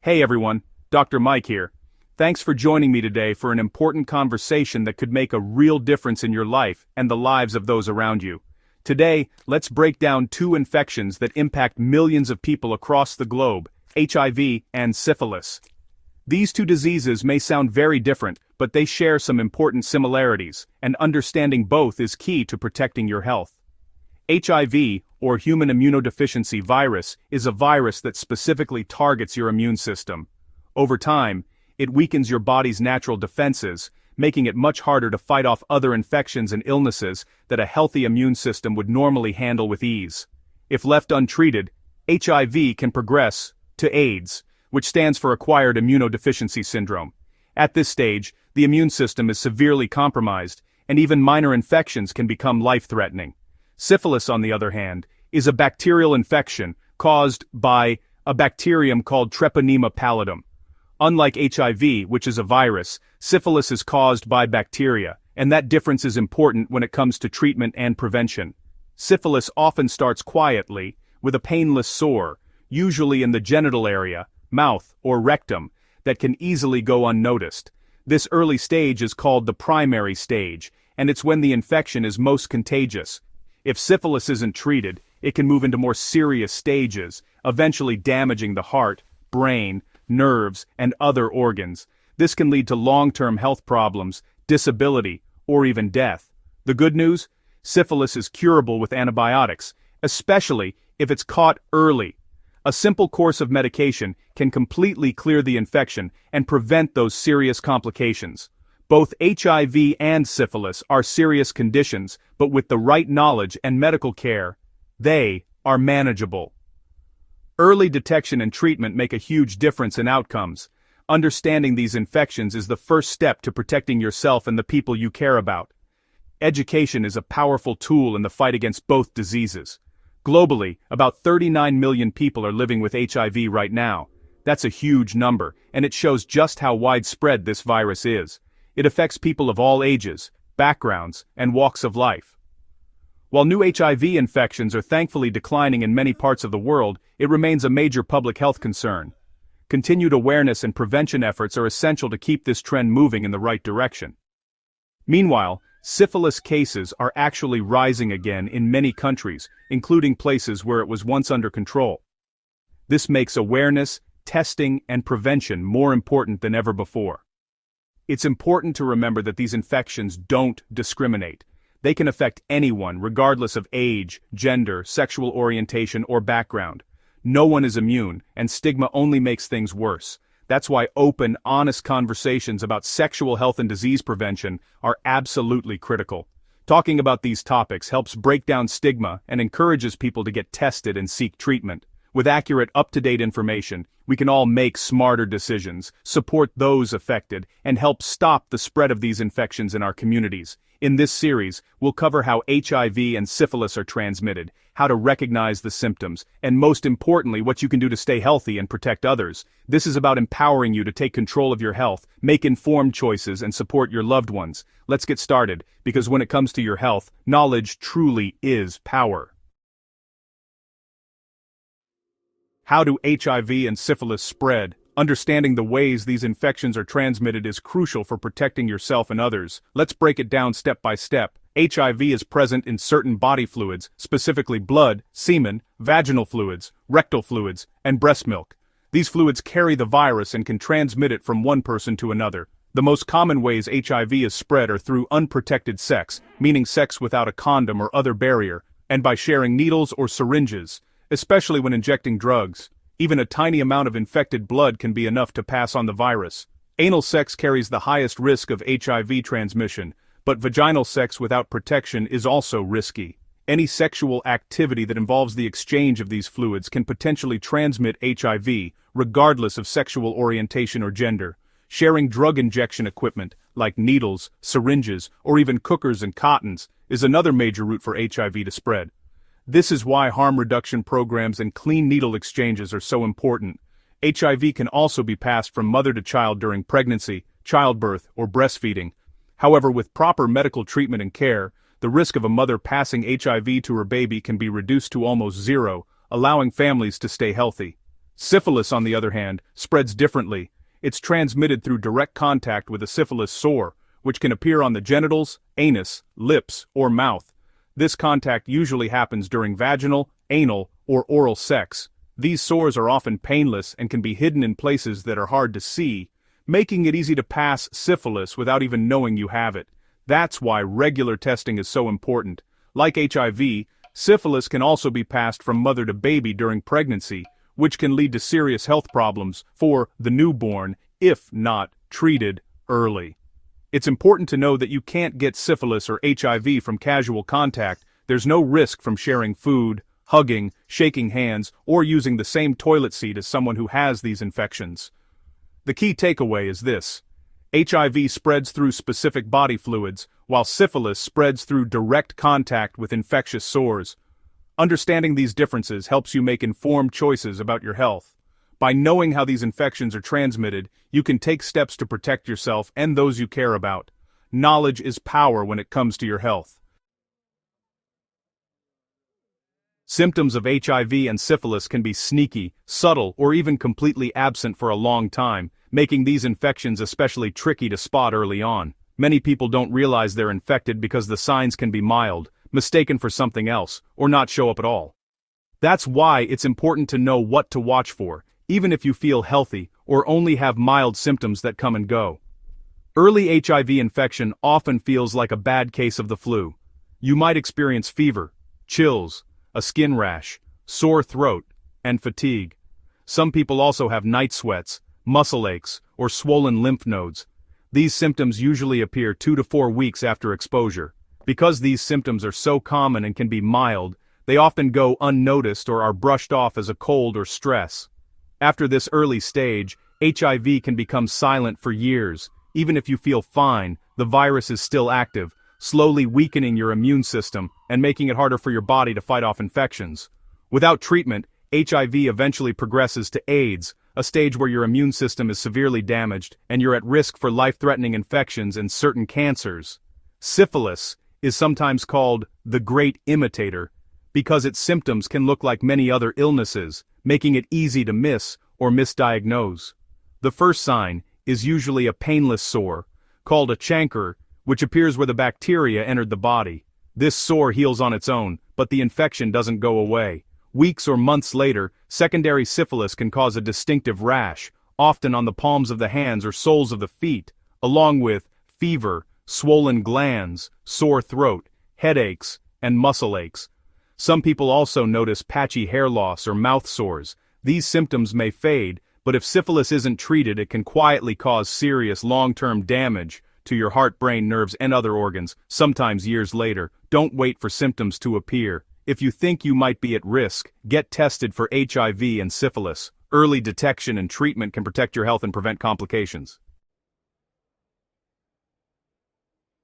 Hey everyone, Dr. Mike here. Thanks for joining me today for an important conversation that could make a real difference in your life and the lives of those around you. Today, let's break down two infections that impact millions of people across the globe, HIV and syphilis. These two diseases may sound very different, but they share some important similarities, and understanding both is key to protecting your health. HIV, or human immunodeficiency virus, is a virus that specifically targets your immune system. Over time, it weakens your body's natural defenses, making it much harder to fight off other infections and illnesses that a healthy immune system would normally handle with ease. If left untreated, HIV can progress to AIDS, which stands for Acquired Immunodeficiency Syndrome. At this stage, the immune system is severely compromised, and even minor infections can become life-threatening. Syphilis, on the other hand, is a bacterial infection caused by a bacterium called Treponema pallidum. Unlike HIV, which is a virus, syphilis is caused by bacteria, and that difference is important when it comes to treatment and prevention. Syphilis often starts quietly, with a painless sore, usually in the genital area, mouth, or rectum, that can easily go unnoticed. This early stage is called the primary stage, and it's when the infection is most contagious. If syphilis isn't treated, it can move into more serious stages, eventually damaging the heart, brain, nerves, and other organs. This can lead to long-term health problems, disability, or even death. The good news? Syphilis is curable with antibiotics, especially if it's caught early. A simple course of medication can completely clear the infection and prevent those serious complications. Both HIV and syphilis are serious conditions, but with the right knowledge and medical care, they are manageable. Early detection and treatment make a huge difference in outcomes. Understanding these infections is the first step to protecting yourself and the people you care about. Education is a powerful tool in the fight against both diseases. Globally, about 39 million people are living with HIV right now. That's a huge number, and it shows just how widespread this virus is. It affects people of all ages, backgrounds, and walks of life. While new HIV infections are thankfully declining in many parts of the world, it remains a major public health concern. Continued awareness and prevention efforts are essential to keep this trend moving in the right direction. Meanwhile, syphilis cases are actually rising again in many countries, including places where it was once under control. This makes awareness, testing, and prevention more important than ever before. It's important to remember that these infections don't discriminate. They can affect anyone, regardless of age, gender, sexual orientation, or background. No one is immune, and stigma only makes things worse. That's why open, honest conversations about sexual health and disease prevention are absolutely critical. Talking about these topics helps break down stigma and encourages people to get tested and seek treatment. With accurate, up-to-date information, we can all make smarter decisions, support those affected, and help stop the spread of these infections in our communities. In this series, we'll cover how HIV and syphilis are transmitted, how to recognize the symptoms, and most importantly, what you can do to stay healthy and protect others. This is about empowering you to take control of your health, make informed choices, and support your loved ones. Let's get started, because when it comes to your health, knowledge truly is power. How do HIV and syphilis spread? Understanding the ways these infections are transmitted is crucial for protecting yourself and others. Let's break it down step by step. HIV is present in certain body fluids, specifically blood, semen, vaginal fluids, rectal fluids, and breast milk. These fluids carry the virus and can transmit it from one person to another. The most common ways HIV is spread are through unprotected sex, meaning sex without a condom or other barrier, and by sharing needles or syringes, especially when injecting drugs. Even a tiny amount of infected blood can be enough to pass on the virus. Anal sex carries the highest risk of HIV transmission, but vaginal sex without protection is also risky. Any sexual activity that involves the exchange of these fluids can potentially transmit HIV, regardless of sexual orientation or gender. Sharing drug injection equipment, like needles, syringes, or even cookers and cottons, is another major route for HIV to spread. This is why harm reduction programs and clean needle exchanges are so important. HIV can also be passed from mother to child during pregnancy, childbirth, or breastfeeding. However, with proper medical treatment and care, the risk of a mother passing HIV to her baby can be reduced to almost zero, allowing families to stay healthy. Syphilis, on the other hand, spreads differently. It's transmitted through direct contact with a syphilis sore, which can appear on the genitals, anus, lips, or mouth. This contact usually happens during vaginal, anal, or oral sex. These sores are often painless and can be hidden in places that are hard to see, making it easy to pass syphilis without even knowing you have it. That's why regular testing is so important. Like HIV, syphilis can also be passed from mother to baby during pregnancy, which can lead to serious health problems for the newborn if not treated early. It's important to know that you can't get syphilis or HIV from casual contact. There's no risk from sharing food, hugging, shaking hands, or using the same toilet seat as someone who has these infections. The key takeaway is this: HIV spreads through specific body fluids, while syphilis spreads through direct contact with infectious sores. Understanding these differences helps you make informed choices about your health. By knowing how these infections are transmitted, you can take steps to protect yourself and those you care about. Knowledge is power when it comes to your health. Symptoms of HIV and syphilis can be sneaky, subtle, or even completely absent for a long time, making these infections especially tricky to spot early on. Many people don't realize they're infected because the signs can be mild, mistaken for something else, or not show up at all. That's why it's important to know what to watch for, even if you feel healthy or only have mild symptoms that come and go. Early HIV infection often feels like a bad case of the flu. You might experience fever, chills, a skin rash, sore throat, and fatigue. Some people also have night sweats, muscle aches, or swollen lymph nodes. These symptoms usually appear 2 to 4 weeks after exposure. Because these symptoms are so common and can be mild, they often go unnoticed or are brushed off as a cold or stress. After this early stage, HIV can become silent for years. Even if you feel fine, the virus is still active, slowly weakening your immune system and making it harder for your body to fight off infections. Without treatment, HIV eventually progresses to AIDS, a stage where your immune system is severely damaged and you're at risk for life-threatening infections and certain cancers. Syphilis is sometimes called the great imitator because its symptoms can look like many other illnesses, making it easy to miss or misdiagnose. The first sign is usually a painless sore, called a chancre, which appears where the bacteria entered the body. This sore heals on its own, but the infection doesn't go away. Weeks or months later, secondary syphilis can cause a distinctive rash, often on the palms of the hands or soles of the feet, along with fever, swollen glands, sore throat, headaches, and muscle aches. Some people also notice patchy hair loss or mouth sores. These symptoms may fade, but if syphilis isn't treated, it can quietly cause serious long-term damage to your heart, brain, nerves, and other organs, sometimes years later. Don't wait for symptoms to appear. If you think you might be at risk, get tested for HIV and syphilis. Early detection and treatment can protect your health and prevent complications.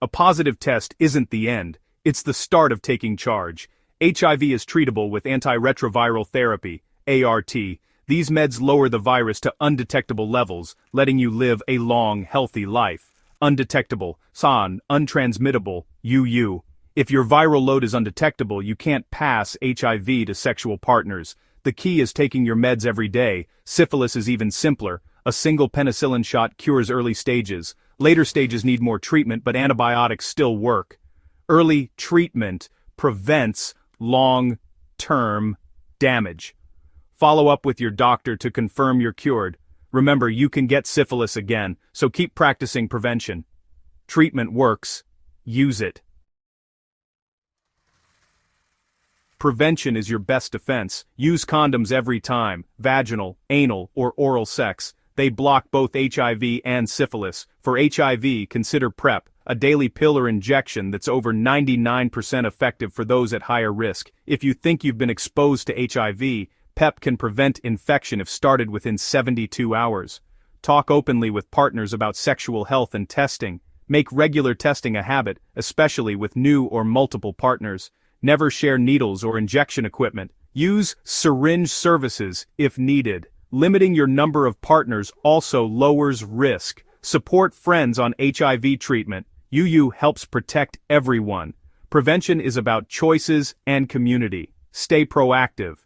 A positive test isn't the end, it's the start of taking charge. HIV is treatable with antiretroviral therapy, ART. These meds lower the virus to undetectable levels, letting you live a long, healthy life. Undetectable, SAN, untransmittable, UU. If your viral load is undetectable, you can't pass HIV to sexual partners. The key is taking your meds every day. Syphilis is even simpler. A single penicillin shot cures early stages. Later stages need more treatment, but antibiotics still work. Early treatment prevents long-term damage. Follow up with your doctor to confirm you're cured. Remember, you can get syphilis again, so keep practicing prevention. Treatment works. Use it. Prevention is your best defense. Use condoms every time, vaginal, anal, or oral sex. They block both HIV and syphilis. For HIV, consider PrEP, a daily pill or injection that's over 99% effective for those at higher risk. If you think you've been exposed to HIV, PrEP can prevent infection if started within 72 hours. Talk openly with partners about sexual health and testing. Make regular testing a habit, especially with new or multiple partners. Never share needles or injection equipment. Use syringe services if needed. Limiting your number of partners also lowers risk. Support friends on HIV treatment. UU helps protect everyone. Prevention is about choices and community. Stay proactive.